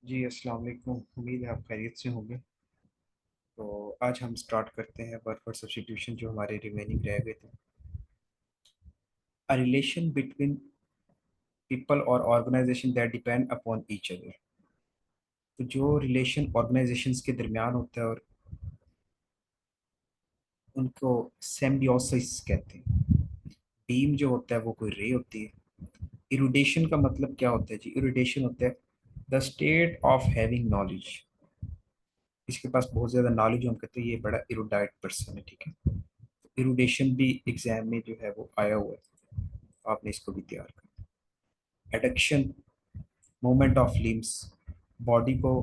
जी अस्सलाम वालेकुम। उम्मीद है आप खैरियत से होंगे। तो आज हम स्टार्ट करते हैं वर्ड फॉर सब्स्टिट्यूशन जो हमारे रिमेनिंग रह गए थे। अ रिलेशन बिटवीन पीपल और organization that depend upon each other. तो जो रिलेशन ऑर्गेनाइजेशंस के दरमियान होता है और उनको सिम्बियोसिस कहते हैं। बीम जो होता है वो कोई रे होती है। इरुडेशन का मतलब क्या होता है जी? इरुडेशन होता है the state of having knowledge. इसके पास बहुत ज्यादा नॉलेज, हम कहते हैं ये बड़ा इरुडाइट पर्सन है। ठीक है। इरुडेशन भी एग्जाम में जो है वो आया हुआ है, आपने इसको भी तैयार करना। Adduction, movement of limbs, body को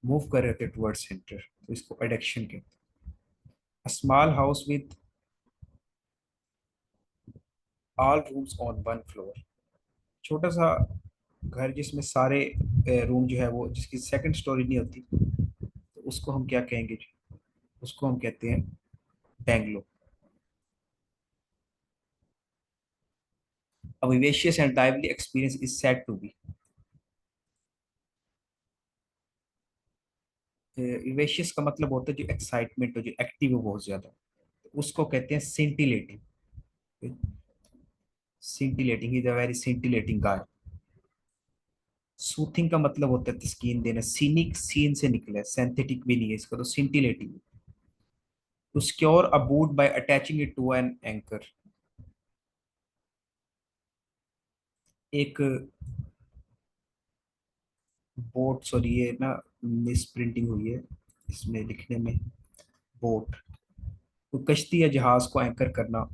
मूव कर रहे थे टुवर्ड्स सेंटर, तो इसको एडक्शन कहते हैं। Small house with all rooms on one floor. छोटा सा घर जिसमें सारे रूम जो है वो, जिसकी सेकंड स्टोरी नहीं होती, तो उसको हम क्या कहेंगे जी? उसको हम कहते हैं bungalow. A vivacious and lively experience is said to be। Vivacious का मतलब होता है जो एक्साइटमेंट हो, जो एक्टिव हो बहुत ज्यादा, तो उसको कहते हैं scintillating. Scintillating is a very scintillating guy. Soothing का मतलब होता है तस्कीन देना। सीनिक सीन से निकला है, सिंथेटिक भी नहीं है इसका, तो scintillating. To secure a boat by attaching it to an anchor. एक बोट, सॉरी ये ना मिस प्रिंटिंग हुई है इसमें लिखने में। बोट, तो कश्ती या जहाज को एंकर करना।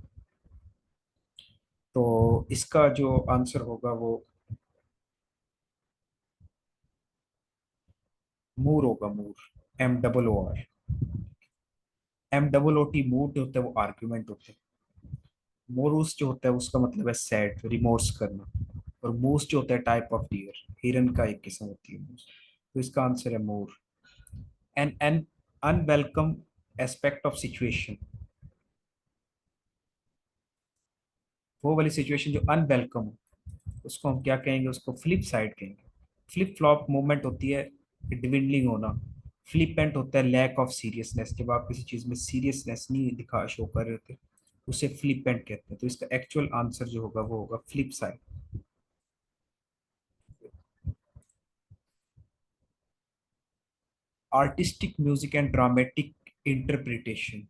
तो इसका जो आंसर होगा वो मूर होगा, मूर। MOOR। MOOT, मूड होता है वो आर्ग्यूमेंट होते हैं। मोरूस जो होता है उसका मतलब है सैड, रिमोर्स करना। और मूस जो होता है टाइप ऑफ डियर, हिरन का एक किस्म होती है मूस। तो इसका आंसर है more. An unwelcome aspect of situation. वो वाली सिचुएशन जो अनवेलकम हो, उसको हम क्या कहेंगे? उसको फ्लिप साइड कहेंगे। फ्लिप फ्लॉप मूवमेंट होती है डिविंडलिंग होना। फ्लिपेंट होता है लैक ऑफ सीरियसनेस, जब आप किसी चीज में सीरियसनेस नहीं दिखा शो कर रहे होते, उसे फ्लिपेंट कहते हैं। तो इसका एक्चुअल आंसर जो होगा वो होगा flip side. Artistic music and dramatic interpretation.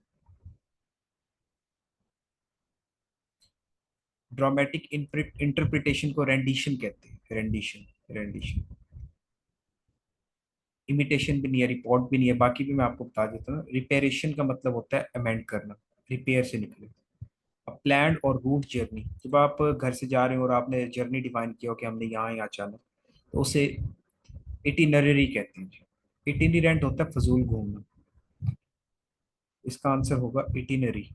Dramatic interpretation को रेंडिशन कहते हैं। Rendition, rendition. इमिटेशन भी नहीं है, रिपोर्ट भी नहीं है, बाकी भी मैं आपको बता देता हूँ। रिपेयरेशन का मतलब होता है अमेंड करना, रिपेयर से निकले। प्लान और रूट जर्नी, जब आप घर से जा रहे हो और आपने जर्नी डिफाइन किया हो कि हमने यहाँ यहाँ जाना, तो उसे इटिनरी कहते हैं। इटिनरेंट होता है फजूल घूमना। इसका आंसर होगा इटिनरी।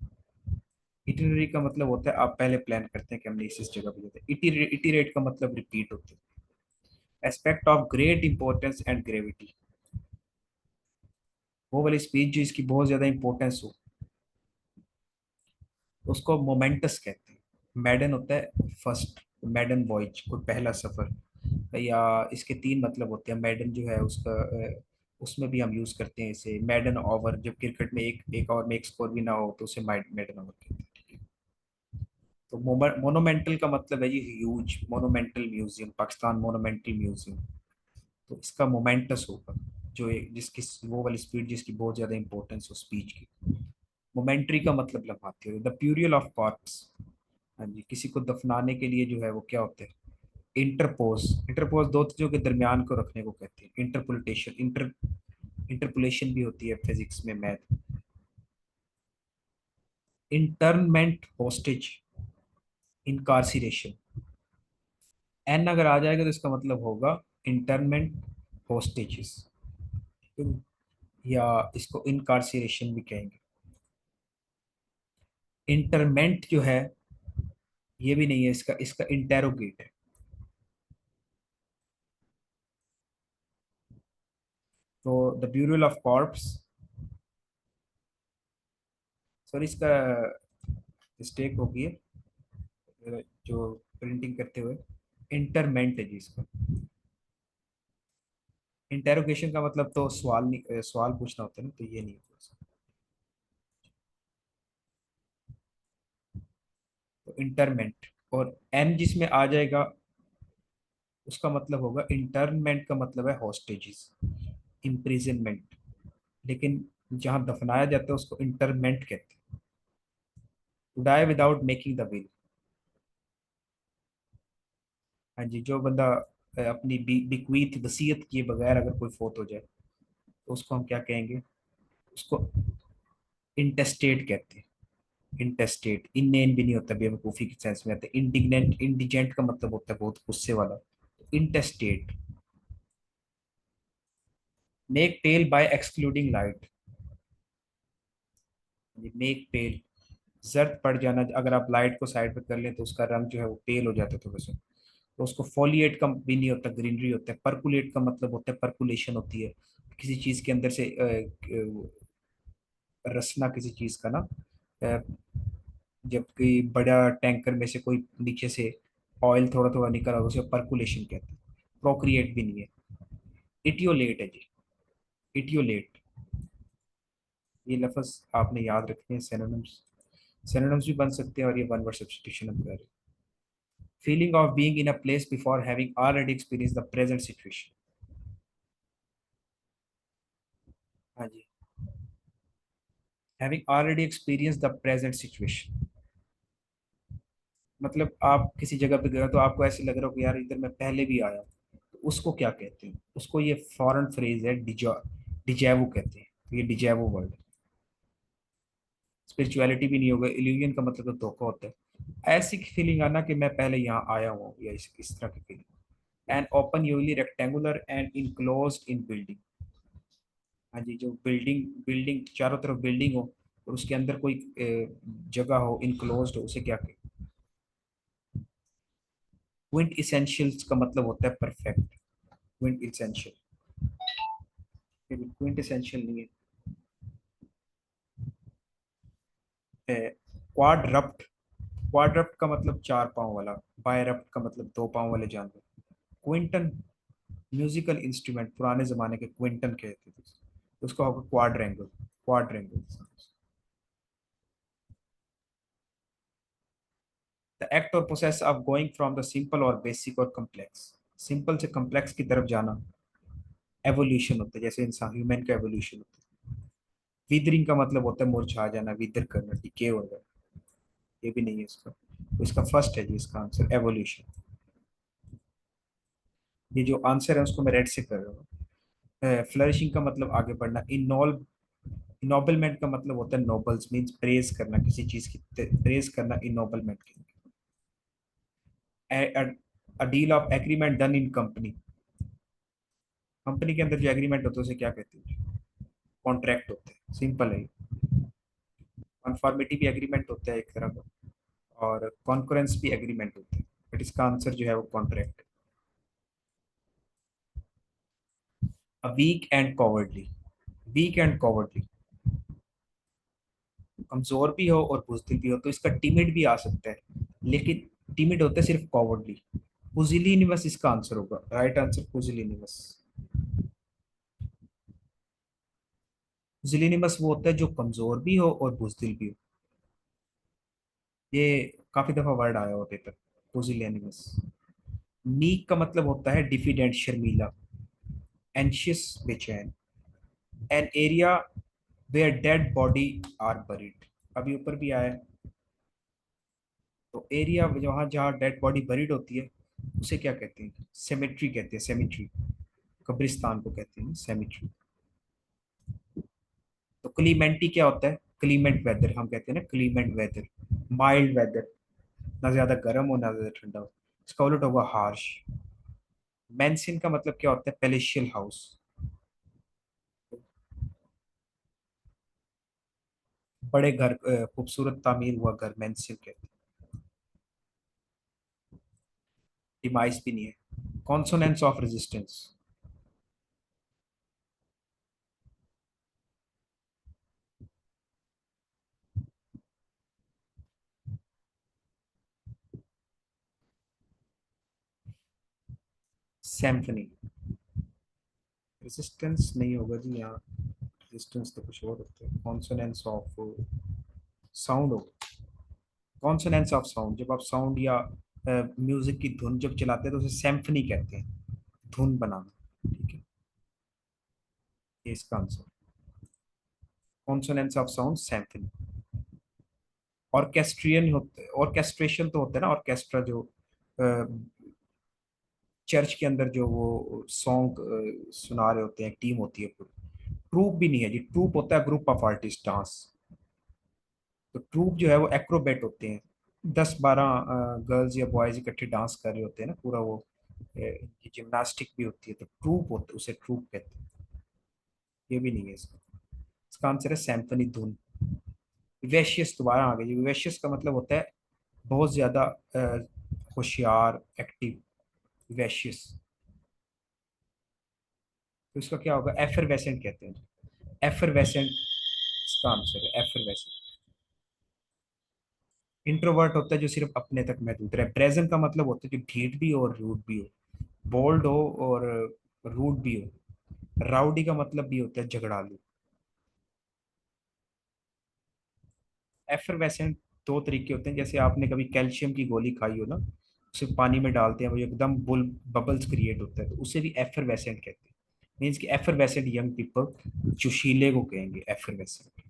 इटिनरी का मतलब होता है आप पहले प्लान करते हैं कि हमने इस जगह पे जाते हैं। इटीरेट का मतलब रिपीट होता है। Aspect of great importance and gravity, वो वाली स्पीच जो इसकी बहुत ज्यादा इंपॉर्टेंस हो, उसको मोमेंटस कहते हैं। मैडन होता है फर्स्ट, मैडन वॉयज, कोई पहला सफर। या इसके तीन मतलब होते हैं। मैडन जो है उसका उसमें भी हम यूज करते हैं इसे। मैडन ओवर, जब क्रिकेट में एक एक ओवर में एक स्कोर भी ना हो तो उसे मैडन ओवर कहते हैं। ठीक है। तो मोनोमेंटल का मतलब है ये huge. Monumental museum, Pakistan monumental museum. तो इसका मोमेंटस होगा जो जिसकी वो वाली स्पीड जिसकी बहुत ज्यादा इंपॉर्टेंस हो स्पीच की। मोमेंट्री का मतलब लम्हाती है। The burial of corpse. हाँ जी, किसी को दफनाने के लिए जो है वो क्या होता है? इंटरपोज। इंटरपोज दो चीजों के दरमियान को रखने को कहते हैं। इंटरपोलिटेशन, इंटरपोलेशन भी होती है फिजिक्स में, मैथ। Internment, hostage, incarceration. एन अगर आ जाएगा तो इसका मतलब होगा इंटरमेंट, होस्टेजेस, या इसको इनकारसिरेशन भी कहेंगे। इंटरमेंट जो है ये भी नहीं है, इसका इसका इंटेरोगेट है। तो the burial of corps, sorry इसका मिस्टेक होगी है जो प्रिंटिंग करते हुए। इंटरमेंट है जी इसका। इंटेरोगेशन का मतलब तो सवाल नहीं, सवाल पूछना होता है ना, तो ये नहीं है। तो इंटरमेंट, और एन जिसमें आ जाएगा उसका मतलब होगा, इंटरमेंट का मतलब है हॉस्टेजेस, इम्प्रिजनमेंट। लेकिन जहां दफनाया जाता है उसको इंटरमेंट कहते हैं। To die without making the will. हाँ जी, जो बंदा अपनी बिक्वीत वसीयत किए बगैर अगर कोई फोत हो जाए तो उसको हम क्या कहेंगे? उसको इंटेस्टेट कहते हैं। इंटेस्टेट, इननेन भी नहीं होता, बेवकूफ़ी के सेंस में आता है। इंडिग्नेंट, इंडिजेंट का मतलब होता है बहुत गुस्से वाला। इंटेस्टेट। मेक पेल बाय एक्सक्लूडिंग लाइट। मेक पेल, जर्द पड़ जाना, अगर आप लाइट को साइड पे कर लें तो उसका रंग जो है वो पेल हो जाता है थोड़ा सा। तो उसको फोलिएट का भी नहीं होता, ग्रीनरी होता है। परकुलेट का मतलब होता है, परकुलेशन होती है किसी चीज के अंदर से रसना किसी चीज का ना। अ, जबकि बड़ा टैंकर में से कोई नीचे से ऑयल थोड़ा थोड़ा निकल रहा है, उसे परकुलेशन कहते हैं। प्रोक्रिएट भी नहीं है। इटियोलेट है जी। इटियोलेट। ये लफ्ज आपने याद रखने हैं। सिनोनिम्स, सिनोनिम्स भी बन सकते हैं, और ये वन वर्ड सब्स्टिट्यूशन हम कर रहे हैं। Feeling of being in a place before having already experience the present situation. हाँ जी, having already experience the present situation. मतलब आप किसी जगह पे गए हो तो आपको ऐसे लग रहा हो कि यार इधर मैं पहले भी आया हूँ। तो उसको क्या कहते हैं? उसको, ये फॉरेन फ्रेज है, डिजैवो कहते हैं। तो ये डिजैवो वर्ड। स्पिरिचुअलिटी भी नहीं होगा। इल्यूजन का मतलब तो धोखा होता है। ऐसी फीलिंग आना कि मैं पहले यहाँ आया हूँ, या इस तरह की feeling. And open, usually rectangular and enclosed in building. हाँ जी, जो बिल्डिंग, बिल्डिंग चारों तरफ बिल्डिंग हो और उसके अंदर कोई जगह हो, इनक्लोज्ड हो, उसे क्या कहते हैं? क्विंट इसेंशियल्स का मतलब होता है perfect. Quint essential, Quint essential नहीं है। क्वाड्रप्ट, क्वाड्रप्ट का मतलब चार पांव वाला। बायरप्ट का मतलब दो पांव वाले जानवर। क्विंटन, म्यूजिकल इंस्ट्रूमेंट, पुराने जमाने के क्विंटन कहते थे उसका होगा क्वाड्रेंगल। क्वाड्रेंगल। द एक्ट और process of going from the simple और बेसिक और कम्प्लेक्स, सिंपल से कम्प्लेक्स की तरफ जाना, एवोल्यूशन होता है। जैसे इंसान, ह्यूमन का एवोल्यूशन होता है। विदरिंग का मतलब होता है मुरझा जाना, विदर करना, डिके हो जाना। ये भी नहीं है इसका। तो इसका फर्स्ट है जी, इसका आंसर एवोल्यूशन। ये जो आंसर है उसको मैं रेड से कर रहा हूँ। फ्लरिशिंग का मतलब आगे बढ़ना। इनोबलमेंट का मतलब होता है, नोबल्स मीन्स प्रेज करना, किसी चीज की प्रेज करना, इनोबलमेंट की। A deal of agreement done in company, company के अंदर जो एग्रीमेंट होता है उसे क्या कहते हैं? कॉन्ट्रैक्ट होते हैं, सिंपल है। कॉन्फॉर्मिटी भी एग्रीमेंट होता है एक तरह का, और कॉन्करेंस भी एग्रीमेंट होता है। बट इसका आंसर जो है वो contract. Weak and cowardly, weak and cowardly, कमजोर भी हो और बुजदिल भी हो, तो इसका टिमिड भी आ सकता है। लेकिन टिमिड होता है सिर्फ कॉवर्डली। पुजिलिनिमस इसका आंसर होगा, राइट आंसर पुजिलिनिमस। पुजिलिनिमस वो होता है जो कमजोर भी हो और बुजदिल भी हो। ये काफी दफा वर्ड आया होते तक, पुजिलिनिमस। मीक का मतलब होता है डिफिडेंट, शर्मीला। एंशियस, बेचैन। An area where dead body are buried, अभी ऊपर भी आया है। तो एरिया जहाँ जहाँ डेड बॉडी बरीड होती है उसे क्या कहते हैं? सेमेट्री कहते हैं, सेमेट्री। कब्रिस्तान को कहते हैं सेमेट्री। तो क्लीमेंटी क्या होता है? क्लीमेंट वेदर, हम कहते हैं ना क्लीमेंट वेदर, माइल्ड वेदर, ना ज्यादा गर्म हो ना ज्यादा ठंडा हो। इसका उलट होगा हार्श। मैंसन का मतलब क्या होता है? पेलेशियल हाउस। बड़े घर, खूबसूरत तामीर हुआ घर, मैंसन कहते हैं। डिमाइस भी नहीं है। Consonance of resistance, symphony. Resistance नहीं होगा जी यहाँ। रेजिस्टेंस तो कुछ और होता है, कॉन्सोनेंस ऑफ साउंड हो। कॉन्सोनेंस ऑफ साउंड, जब आप साउंड या म्यूजिक की धुन जब चलाते हैं तो उसे सैम्फनी कहते हैं, धुन बनाना। ठीक है, ये इसका answer. Consonance of sound symphony. ऑर्केस्ट्रियन होते, ऑर्केस्ट्रेशन तो होता है ना, ऑर्केस्ट्रा जो चर्च के अंदर जो वो सॉन्ग सुना रहे होते हैं, टीम होती है पूरी। ट्रूप भी नहीं है जी, ट्रूप होता है ग्रुप ऑफ आर्टिस्ट डांस। तो ट्रूप जो है वो एक्रोबेट होते हैं, 10-12 गर्ल्स या बॉयज इकट्ठे डांस कर रहे होते हैं ना पूरा वो, इनकी जिम्नास्टिक भी होती है, तो ट्रूप होते, उसे ट्रूप कहते हैं। ये भी नहीं है इसका। इसका आंसर है सैम्फनी, धुन। विवेशियस दोबारा आ गई। विवेशियस का मतलब होता है बहुत ज्यादा होशियार, एक्टिव, विवेशियस। तो इसका क्या होगा, एफरवेसेंट कहते हैं। एफरवेसेंट इसका आंसर है, एफरवेसेंट। इंट्रोवर्ट होता है जो सिर्फ अपने तक महदूद रहे। प्रेजेंट का मतलब होता है जो ढीठ भी हो और रूड भी हो, बोल्ड हो और रूड भी हो। राउडी का मतलब भी होता है झगड़ालू। एफरवेसेंट दो तरीके होते हैं, जैसे आपने कभी कैल्शियम की गोली खाई हो ना, उसे पानी में डालते हैं वो एकदम बुल बबल्स क्रिएट होता है, तो उसे भी एफरवेसेंट कहते हैं। मीन्स कि एफरवेसेंट यंग पीपल, जोशीले को कहेंगे एफरवेसेंट।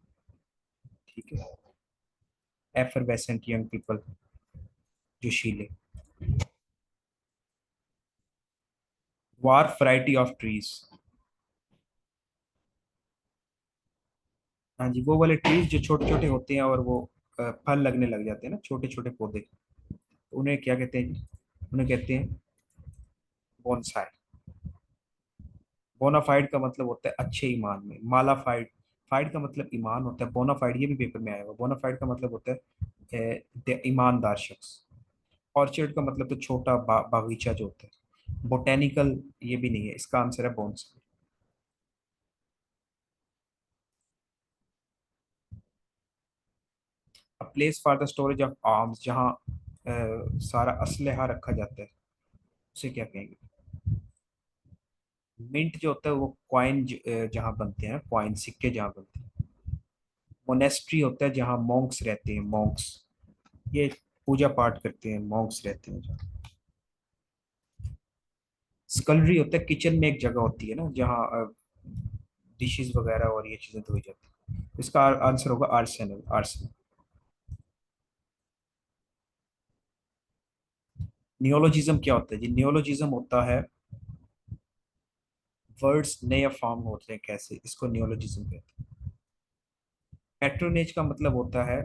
ठीक है, एफरवेसेंट यंग पीपल, जोशीले। वार वैरायटी ऑफ ट्रीज। हाँ जी, वो वाले ट्रीज जो छोटे छोटे होते हैं और वो फल लगने लग जाते हैं ना, छोटे छोटे पौधे, तो उन्हें क्या कहते हैं जी? उन्हें कहते हैं बोनसाई। बोनाफाइड का मतलब होता है अच्छे ईमान में। मालाफाइड, फाइड का मतलब ईमान होता है, बोनाफाइड ये भी पेपर में आया हुआ। बोनाफाइड का मतलब होता है ईमानदार शख्स। ऑर्चिड का मतलब तो छोटा बागीचा जो होता है। बोटेनिकल ये भी नहीं है, इसका आंसर है bonsai. A place for the storage of arms, जहाँ सारा असलहा रखा जाता है, उसे क्या कहेंगे? मिंट जो होता है वो कॉइन जहाँ बनते हैं, कॉइन सिक्के जहाँ बनते हैं। मोनेस्ट्री होता है जहाँ मॉन्क्स रहते हैं, मॉन्क्स, ये पूजा पाठ करते हैं, मॉन्क्स रहते हैं जहाँ। स्कलरी होता है किचन में एक जगह होती है ना जहाँ डिशेस वगैरह और ये चीजें धोई जाती हैं। इसका आंसर होगा आर्सेनल, आर्सेनल। नियोलॉजिज्म क्या होता है जी? नियोलॉजिज्म होता है वर्ड्स नए फॉर्म होते हैं कैसे, इसको नियोलॉजिज्म कहते हैं। पैट्रोनेज का मतलब होता है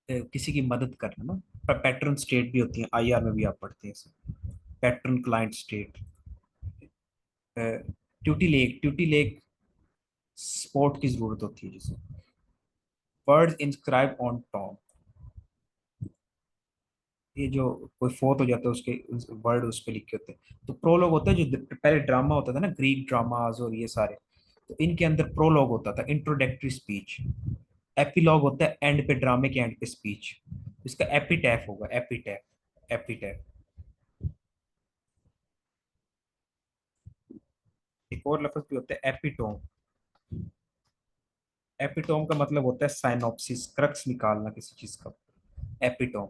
किसी की मदद करना ना। पैटर्न स्टेट भी होती है, आईआर में भी आप पढ़ते हैं इसे, pattern client state. Tutee lake, Tutee lake sport की जरूरत होती है जिसे। वर्ड इंस्क्राइब ऑन टॉम, ये जो कोई फोर्थ हो जाता है उसके वर्ड उस पे लिखे होते हैं। तो प्रोलॉग होता है जो पहले ड्रामा होता था ना, ग्रीक ड्रामाज और ये सारे, तो इनके अंदर प्रोलॉग होता था, इंट्रोडक्टरी स्पीच। एपिलॉग होता है एंड पे, ड्रामे के एंड पे स्पीच। इसका एपिटैफ होगा, एपिटैफ, एपिटैफ। एक और लफ्ज भी होता है एपिटोम। एपिटोम का मतलब होता है साइनॉप्सिस, क्रक्स निकालना किसी चीज का, एपिटोम।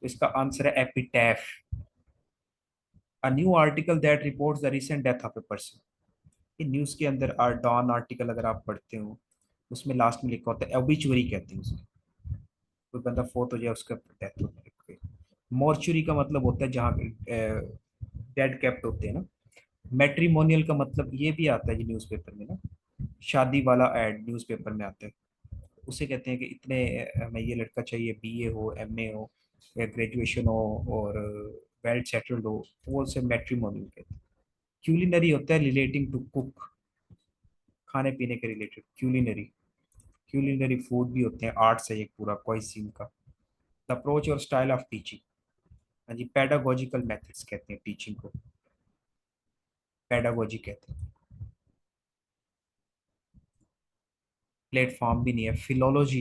इसका आंसर है epitaph. A new article that reports the recent death of a person. ये न्यूज के अंदर डॉन आर्टिकल अगर आप पढ़ते हो, उसमें लास्ट में लिखा होता है ओबिचुअरी कहते हैं उसे। कोई बंदा फोर्थ हो जाए उसका डेथ हो जाए। मॉर्चुरी का मतलब होता है जहाँ डेड केप्ट होते हैं ना। मैट्रिमोनियल का मतलब ये भी आता है जी न्यूज़पेपर में ना, शादी वाला एड न्यूज़पेपर में आता है। उसे कहते हैं कि इतने हमें ये लड़का चाहिए, बीए हो, एमए हो, या ग्रेजुएशन हो और वेल सेटल्ड हो, वो उसे मैट्रिमोनियल कहते हैं। क्यूलिनरी होता है रिलेटिंग टू कुक, खाने पीने के रिलेटेड, क्यूलिनरी। क्यूलिनरी फूड भी होते हैं, आर्ट्स है एक पूरा क्वाइसिन का। द अप्रोच और स्टाइल ऑफ टीचिंग, हाँ जी, पेडागोजिकल मेथड्स कहते हैं टीचिंग को, पेडागोजी कहते हैं। प्लेटफॉर्म भी नहीं है। फिलोलॉजी,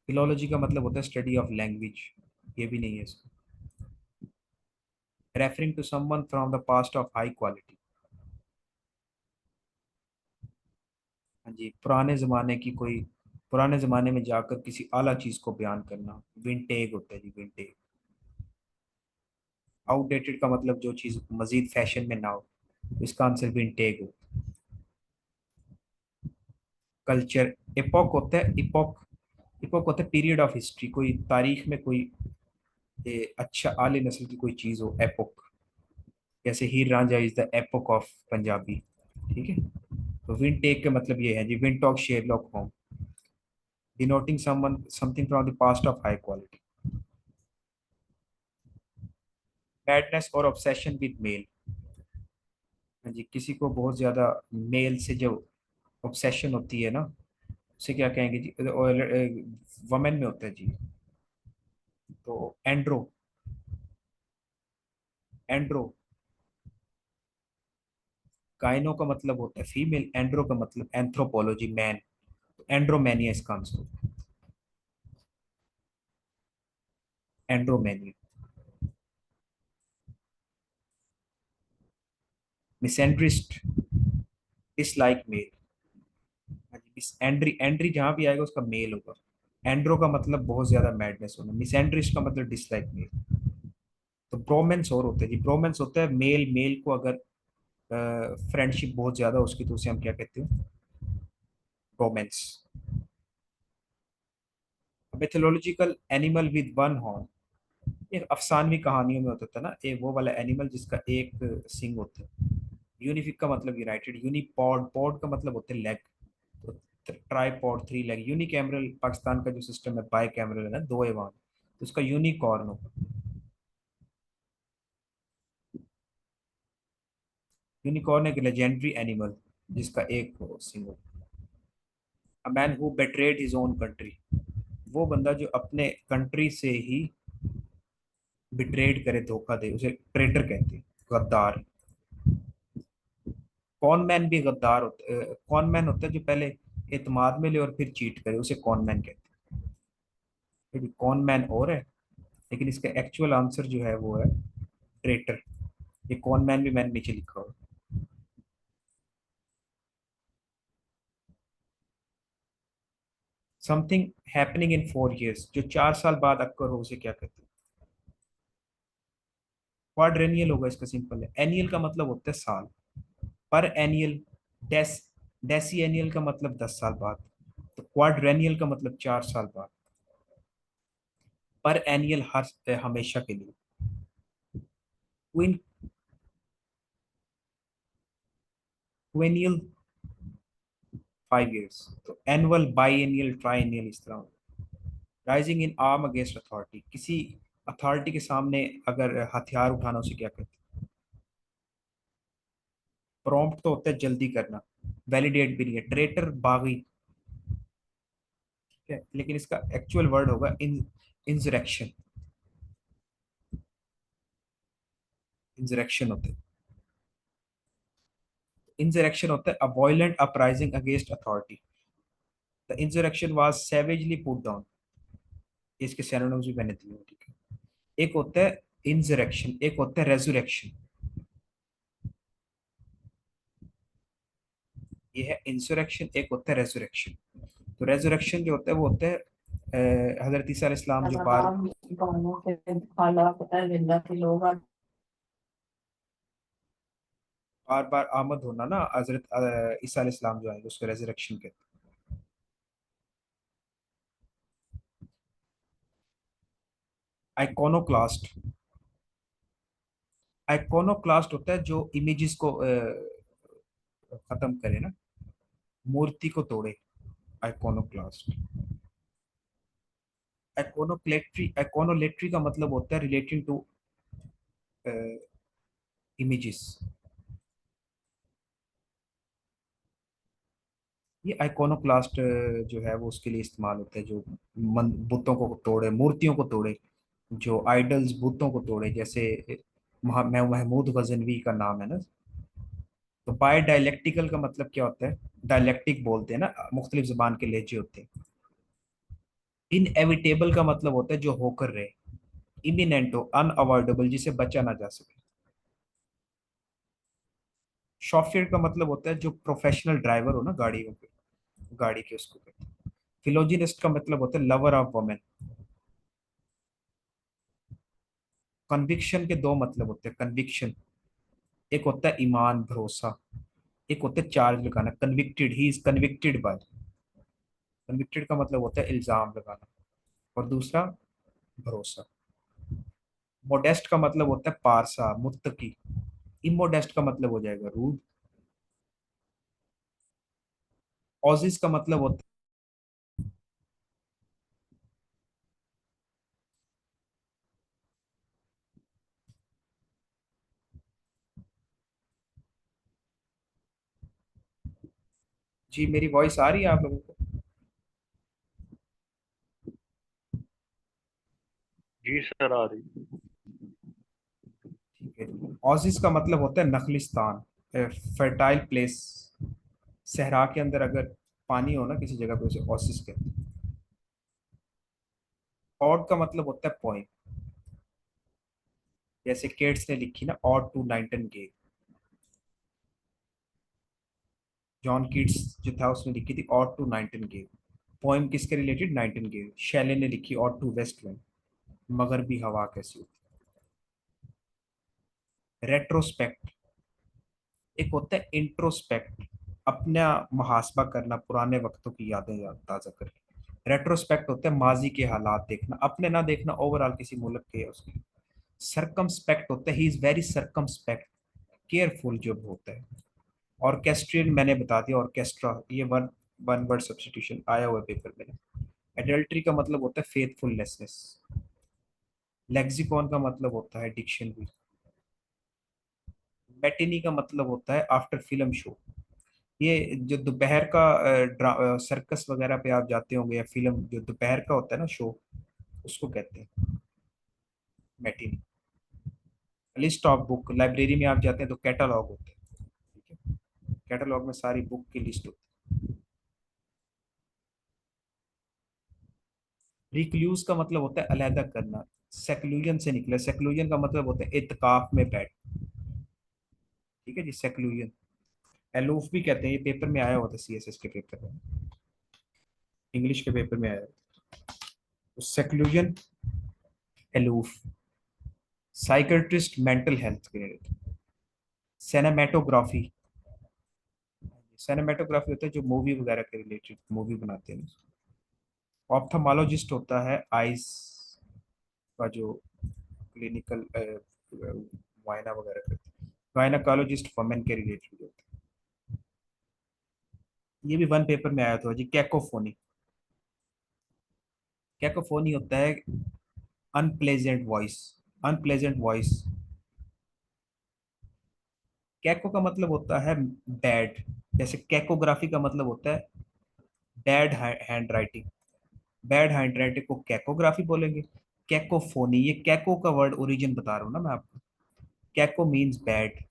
फिलोलॉजी का मतलब होता है स्टडी ऑफ लैंग्वेज, ये भी नहीं है इसका। Referring to someone from the past of high quality, जी, पुराने जमाने में जाकर किसी आला चीज को बयान करना, विंटेज होता है जी, विंटेज। आउटडेटेड का मतलब जो चीज मजीद फैशन में ना हो, इसका आंसर विंटेज हो। कल्चर, इपोक होता है, इपोक, इपोक होता है पीरियड ऑफ हिस्ट्री, कोई तारीख में कोई अच्छा आले नस्ल की कोई चीज हो, एपोक। जैसे Heer Ranjha is the epoch of Punjabi. ठीक है। तो विन टेक का मतलब ये है जी, विन टॉक शेरलॉक होम, denoting someone something from the past of high quality. Madness और ऑब्सेशन विद मेल। हाँ जी, किसी को बहुत ज्यादा मेल से जो ऑब्सेशन होती है ना, उसे क्या कहेंगे जी, और वमेन में होता है जी। तो एंड्रो, एंड्रो। गाइनो का मतलब होता है फीमेल, एंड्रो का मतलब एंथ्रोपोलॉजी, मैन। तो एंड्रोमेनिया इसका answer, andromania. Misandrist, dislike male. हाँ जी, मिस एंड्री, एंड्री जहां भी आएगा उसका मेल होगा। एंड्रो का मतलब बहुत ज्यादा मैडनेस होना, मिसेंड्रिस्ट का मतलब डिसलाइक मेल। तो ब्रोमेंस और होते हैं जी, ब्रोमेंस होता है मेल मेल को अगर फ्रेंडशिप बहुत ज्यादा हो उसकी, तो उसे हम क्या कहते हैं, Bowman's. Mythological animal with one horn. ये अफसानवी कहानियों में होता था ना, ये वो वाला एनिमल जिसका एक सिंग होता है। यूनिफिक का मतलब यूनाइटेड, यूनिपॉड, पॉड का मतलब होते हैं लेग। तो tripod, three leg. Unicameral Pakistan का जो सिस्टम है, बाई कैमरल है ना, दो है वहां, तो उसका यूनिकॉर्न होगा। यूनिकॉर्न एक लेजेंडरी एनिमल जिसका एक सिंग होगा। A man who betrayed his own country. वो बंदा जो अपने कंट्री से ही बिट्रेड करे, धोखा दे, उसे ट्रेटर कहते हैं, गद्दार। कॉन मैन भी गद्दार होता है, कॉन मैन होता है जो पहले एतमाद में ले और फिर चीट करे, उसे कॉन मैन कहते हैं। ठीक, कॉन मैन और है, लेकिन इसका एक्चुअल आंसर जो है वो है ट्रेटर। ये कॉन मैन भी मैंने नीचे लिखा हुआ। समथिंग हैपनिंग इन 4 years, जो 4 साल बाद अक्कर हो, उसे क्या कहते हैं। क्वाड्रेनियल होगा, इसका सिंपल है। एनियल का मतलब होता है साल, पर एनियल। डेस, डेसी एनियल का मतलब 10 साल बाद। तो क्वाड्रेनियल का मतलब 4 साल बाद। पर एनियल हर हमेशा के लिए। Quinquennial 5 years। तो annual, biennial, triennial, इस तरह। Rising in arm against authority, किसी अथॉरिटी के सामने अगर हथियार उठाना, उसे क्या कहते हैं। प्रॉम्प्ट तो होता है जल्दी करना, वैलिडेट भी नहीं है। ट्रेटर, बागी। ठीक है, लेकिन इसका एक्चुअल वर्ड होगा इंसरेक्शन। इंसरेक्शन होते हैं, इंसरेक्शन होता है a violent uprising against authority. The insurrection was savagely put down. इसके सिनोनिम्स भी मैंने दिए हैं, ठीक है। एक होता है इंसरेक्शन, एक होता है रेजुरेक्शन। ये है इंसरेक्शन, एक होता है रेजुरेक्शन। तो रेजुरेक्शन जो होता है वो होता है हजरत ईसा अलैहिस्सलाम जो बार लगातार गानों के खाला पता है जिंदा के लोग बार बार आमद होना ना, हजरत ईसा अलैहिस्सलाम जो आएंगे उसको रेजरेक्शन कहते हैं। आइकोनोक्लास्ट, आइकोनोक्लास्ट होता है जो इमेजेस को खत्म करे ना, मूर्ति को तोड़े, आइकोनोक्लास्ट। आइकोनोक्लेट्री, आइकोनोलेट्री का मतलब होता है रिलेटिंग टू इमेजेस। ये आइकोनोक्लास्ट जो है वो उसके लिए इस्तेमाल होता है जो बुतों को तोड़े, मूर्तियों को तोड़े, जो आइडल्स बुतों को तोड़े, जैसे महमूद गजनवी का नाम है ना। तो बाय डायलेक्टिकल का मतलब क्या होता है, डायलेक्टिक बोलते हैं ना, मुख्तलिफ जुबान के लहजे होते हैं। इनएविटेबल का मतलब होता है जो होकर रहे। इमिनेंट हो, अनअवॉइडेबल, जिसे बचा ना जा सके। सॉफ्टवेयर का मतलब होता है जो प्रोफेशनल ड्राइवर हो ना गाड़ियों के, गाड़ी के उसको कहते हैं। फिलोजिनिस्ट का मतलब होता है लवर ऑफ वुमेन। कन्विक्शन के दो मतलब होते हैं। कन्विक्शन एक होता है ईमान, भरोसा। एक होता है चार्ज लगाना, convicted, he is convicted by. Convicted का मतलब होता है इल्जाम लगाना। और दूसरा भरोसा। मोडेस्ट का मतलब होता है पारसा, मुत्तकी। इमोडेस्ट का मतलब हो जाएगा रूड। ऑजिस का मतलब होता है। जी मेरी वॉइस आ रही है आप लोगों को? जी सर, आ रही। ठीक है जी। ऑजिस का मतलब होता है नखलिस्तान, फर्टाइल प्लेस। सहरा के अंदर अगर पानी हो ना किसी जगह पे, उसे ओसिस कहते हैं। ऑड का मतलब होता है पॉइंट। जैसे केट्स ने लिखी ना, ode to nightingale. John Keats जो था उसने लिखी थी ऑड टू नाइटिंगेल। पोएम किसके रिलेटेड? नाइटिंगेल। शैले ने लिखी ऑड टू वेस्ट विंड, मगरबी हवा कैसी होती है। रेट्रोस्पेक्ट एक होता है इंट्रोस्पेक्ट, अपना मुहासबा करना, पुराने वक्तों की यादें ताज़ा करके। रेट्रोस्पेक्ट होता है माजी के हालात देखना, अपने ना देखना, ओवरऑल किसी मुल्क के या उसके। सरकमस्पेक्ट होता है he is very circumspect, careful जो होता है। ऑर्केस्ट्रियन मैंने बता दिया, ऑर्केस्ट्रा ये वन वन वर्ड सब्स्टिट्यूशन आया हुआ है पेपर में। एडल्ट्री का मतलब होता है फेथफुलनेसनेस। लेक्सिकॉन का मतलब होता है डिक्शनरी। मैटिनी का मतलब होता है आफ्टर फिल्म शो। ये जो दोपहर का सर्कस वगैरह पे आप जाते होंगे, या फिल्म जो दोपहर का होता है ना शो, उसको कहते हैं matinee. List of book, library में आप जाते हैं तो कैटलॉग होता है। ठीक है, कैटलॉग में सारी बुक की लिस्ट होती है। रिक्लूज का मतलब होता है अलहदा करना। सेक्लूजन से निकला, सेक्लूजन का मतलब होता है इत्काफ में बैठ। ठीक है जी, सेक्लूजन। एलूफ भी कहते हैं, ये पेपर में आया हुआ था, सीएसएस के पेपर में, इंग्लिश के पेपर में आया हुआ। तो seclusion, aloof. Psychiatrist mental health के लिए। सिनेमेटोग्राफी, सिनेमेटोग्राफी होता है जो मूवी वगैरह के रिलेटेड मूवी बनाते हैं। ऑप्थेमोलॉजिस्ट होता है आइज का जो क्लिनिकल मुआयना वगैरह करते हैं। गायनाकोलॉजिस्ट वमेन के रिलेटेड होता है। ये भी वन पेपर में आया था जी, कैकोफोनी। कैकोफोनी होता है अनप्लेजेंट वॉइस, अनप्लेजेंट वॉइस। कैको का मतलब होता है बैड। जैसे कैकोग्राफी का मतलब होता है bad hand writing. Bad hand writing को कैकोग्राफी बोलेंगे। कैकोफोनी, ये कैको का वर्ड ओरिजिन बता रहा हूँ ना मैं आपको। Caco means bad,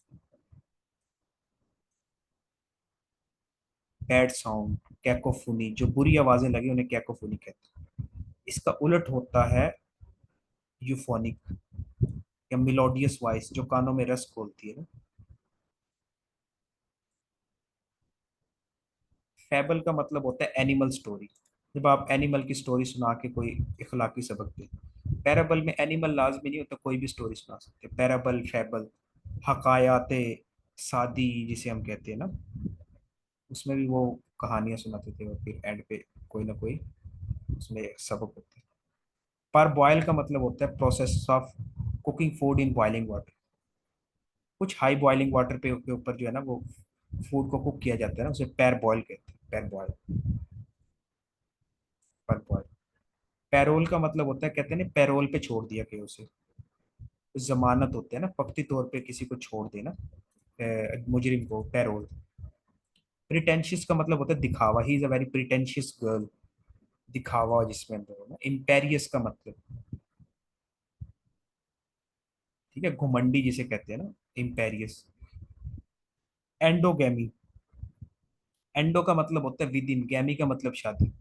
bad sound. Cacophony, जो बुरी आवाजें लगी उन्हें कैकोफोनी कहते हैं। इसका उलट होता है यूफोनिक, या मिलोडियस वॉइस, जो कानों में रस खोलती है ना। फैबल का मतलब होता है एनिमल स्टोरी, जब आप एनिमल की स्टोरी सुना के कोई इखलाकी सबक दे। पैराबल में एनिमल लाजमी नहीं होता, कोई भी स्टोरी सुना सकते। पैराबल, फैबल, हकायाते सादी जिसे हम कहते हैं ना, उसमें भी वो कहानियां सुनाते थे और फिर एंड पे कोई ना कोई उसमें सबक होते हैं। पर बॉयल का मतलब होता है process of cooking food in boiling water. कुछ हाई बॉइलिंग वाटर पे के ऊपर जो है ना वो फूड को कुक किया जाता है ना, उसे पैर बॉयल कहते हैं, पैर बॉयल, पर बॉयल। पैरोल का मतलब होता है, कहते हैं ना पैरोल पे छोड़ दिया गया उसे। जमानत होते हैं ना, पक्की तौर पे किसी को छोड़ देना, मुजरिम को, पैरोल। प्रिटेंशियस का मतलब होता है दिखावा, he is a very pretentious girl. दिखावा जिसमें अंदर हो ना। इम्पेरियस का मतलब, ठीक है, घुमंडी जिसे कहते हैं ना, इम्पेरियस। एंडोगैमी, एंडो का मतलब होता है विद इन, गैमी का मतलब शादी,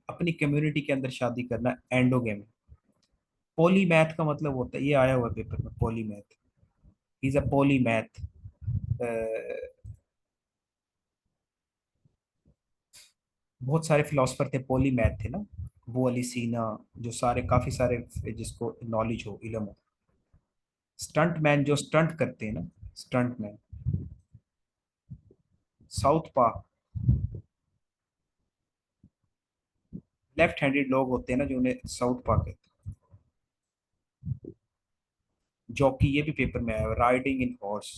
अपनी कम्युनिटी के अंदर शादी करना, एंडोगैमी। पॉलीमैथ का मतलब होता है, ये आया हुआ पेपर में, पॉलीमैथ, इज अ पॉलीमैथ। बहुत सारे फिलोसफर थे, पॉलीमैथ थे ना, वो अली सीना, जो सारे काफी सारे, जिसको नॉलेज हो, इल्म हो। स्टंट मैन जो स्टंट करते हैं ना, स्टंट मैन। साउथ पा, लेफ्ट हैंडेड लोग होते हैं ना जो उन्हें साउथ पा कहते हैं। जॉकी, ये भी पेपर में आया, riding in horse,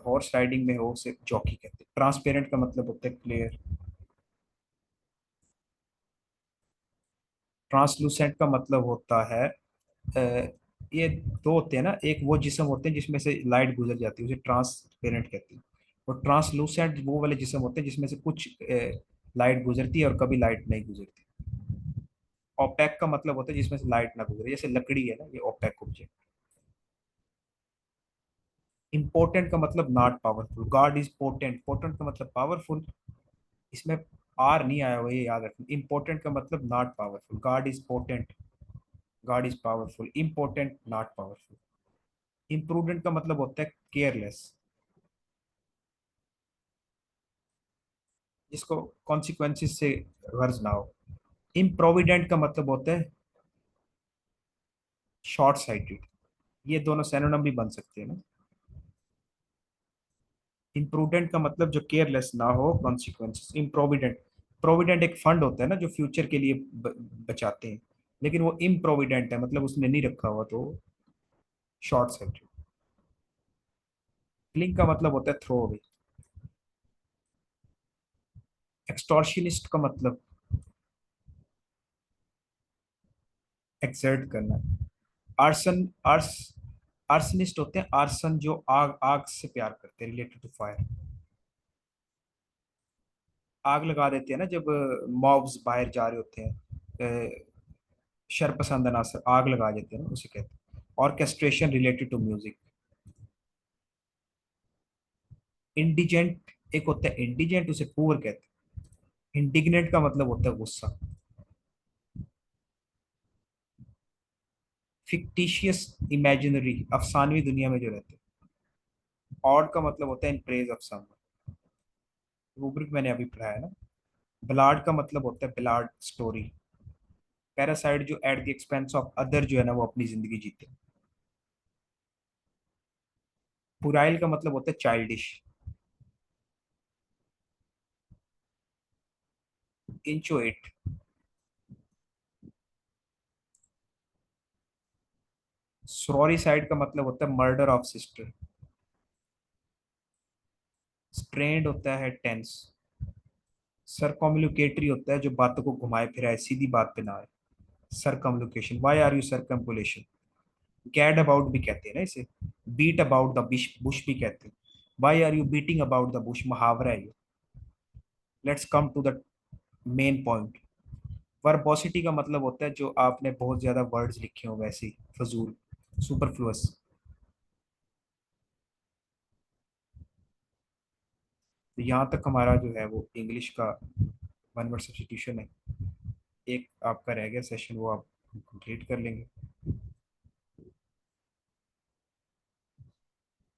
horse riding में हो उसे जॉकी कहते हैं। ट्रांसपेरेंट का मतलब होता है क्लियर। ट्रांसलूसेंट का मतलब होता है ये दो होते हैं ना, एक वो जिस्म होते हैं जिसमें से लाइट गुजर जाती है, उसे ट्रांसपेरेंट कहते हैं। और ट्रांसलूसेंट वो वाले जिस्म होते हैं जिसमें से कुछ लाइट गुजरती है और कभी लाइट नहीं गुजरती। ओपेक का मतलब होता है जिसमें से लाइट ना गुजरे, जैसे लकड़ी है ना, ये ओपेक ऑब्जेक्ट। इम्पोर्टेंट का मतलब not powerful. God is potent, potent का मतलब पावरफुल, इसमें आर नहीं आया हुआ, ये याद रखना। इम्पोर्टेंट का मतलब not powerful, God is potent, God is powerful, important not powerful. Imprudent का मतलब होता है केयरलेस, जिसको कॉन्सिक्वेंसेस से गर्ज ना हो। इम्प्रोविडेंट का मतलब होता है शॉर्ट साइटेड। ये दोनों सिनोनिम भी बन सकते हैं ना। इम्प्रूडेंट का मतलब जो केयरलेस ना हो कॉन्सिक्वेंसेस। इम्प्रोविडेंट, प्रोविडेंट एक फंड होता है ना जो फ्यूचर के लिए बचाते हैं, लेकिन वो इम्प्रोविडेंट है, मतलब उसने नहीं रखा हुआ, तो शॉर्ट साइटेड। क्लिंग का मतलब होता है थ्रो अवे। एक्सटॉर्शनिस्ट का मतलब एक्सर्ट करना। आर्सन, आर्सनिस्ट होते हैं आर्सन, जो आग, आग से प्यार करते हैं, रिलेटेड टू फायर। आग लगा देते हैं ना जब मॉब्स बाहर जा रहे होते हैं, शरपसंद अनासर आग लगा देते हैं ना, उसे कहते हैं। Orchestration related to music. Indigent, एक होता है इंडिजेंट, उसे पुअर कहते हैं। इंडिग्नेंट का मतलब होता है गुस्सा। फिक्टिशियस, इमेजिनरी, अफसानवी दुनिया में जो रहते हैं। ऑड का मतलब होता है in praise of someone, rubric मैंने अभी पढ़ाया है ना। ब्लाड का मतलब होता है ब्लाड स्टोरी। पैरासाइट जो at the expense of other जो है ना वो अपनी जिंदगी जीते हैं। पुराइल का मतलब होता है चाइल्डिश। इंचोएट, सोरोरिसाइड का मतलब होता है मर्डर ऑफ सिस्टर। स्ट्रेंड होता है टेंस। सरकम्युनिकेटरी होता है जो बातों को घुमाए फिराए, सीधी बात पे ना आए। Circumlocution, why are you circumlocution. Gad about भी कहते हैं ना इसे। Beat about the bush, bush भी कहते हैं। Why are you beating about the bush, मुहावरा है ये। Let's come to the main point. Verbosity का मतलब होता है जो आपने बहुत ज्यादा वर्ड्स लिखे हो वैसे ही, फजूल, सुपरफ्लुअस। तो यहाँ तक हमारा जो है वो इंग्लिश का वन वर्ड सब्स्टिट्यूशन है। एक आपका रह गया सेशन, वो आप कंप्लीट कर लेंगे।